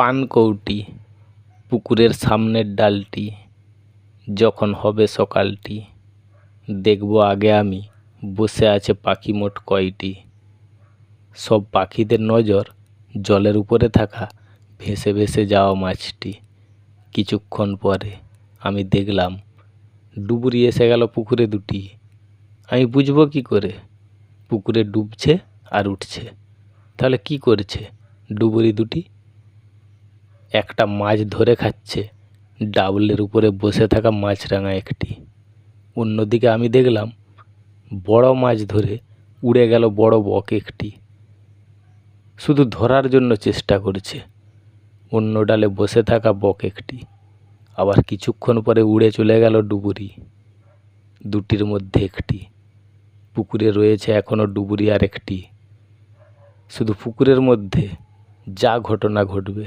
পানকৌটি পুকুরের সামনের ডালটি, যখন হবে সকালটি, দেখব আগে আমি বসে আছে পাখি মোট কয়টি। সব পাখিদের নজর জলের উপরে থাকা ভেসে ভেসে যাওয়া মাছটি। কিছুক্ষণ পরে আমি দেখলাম ডুবুরি এসে গেল পুকুরে দুটি। আমি বুঝবো কি করে? পুকুরে ডুবছে আর উঠছে, তাহলে কি করছে ডুবুরি দুটি? একটা মাছ ধরে খাচ্ছে ডাবলের উপরে বসে থাকা মাছরাঙা একটি। অন্যদিকে আমি দেখলাম বড় মাছ ধরে উড়ে গেল বড় বক একটি, শুধু ধরার জন্য চেষ্টা করছে। অন্য ডালে বসে থাকা বক একটি আবার কিছুক্ষণ পরে উড়ে চলে গেল ডুবুরি। দুটির মধ্যে একটি। পুকুরে রয়েছে এখনো ডুবুরি আর একটি। শুধু পুকুরের মধ্যে যা ঘটনা ঘটবে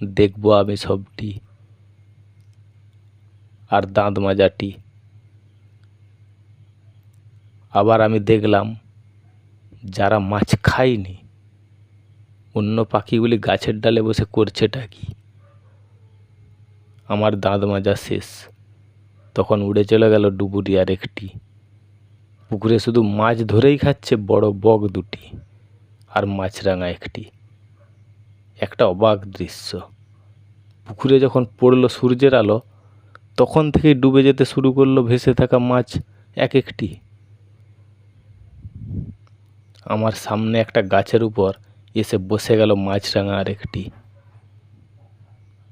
দেখব আমি সবটি। আর দাঁত মাজাটি। আবার আমি দেখলাম যারা মাছ খায়নি, অন্য পাখিগুলি গাছের ডালে বসে করছেটা কি। আমার দাঁত মাজা শেষ, তখন উড়ে চলে গেল ডুবুরি আর একটি। পুকুরে শুধু মাছ ধরেই খাচ্ছে বড় বক দুটি আর মাছরাঙা একটি। একটা অবাক দৃশ্য। পুকুরে যখন পড়লো সূর্যের আলো, তখন থেকেই ডুবে যেতে শুরু করলো ভেসে থাকা মাছ এক একটি। আমার সামনে একটা গাছের উপর এসে বসে গেল মাছরাঙা আর একটি।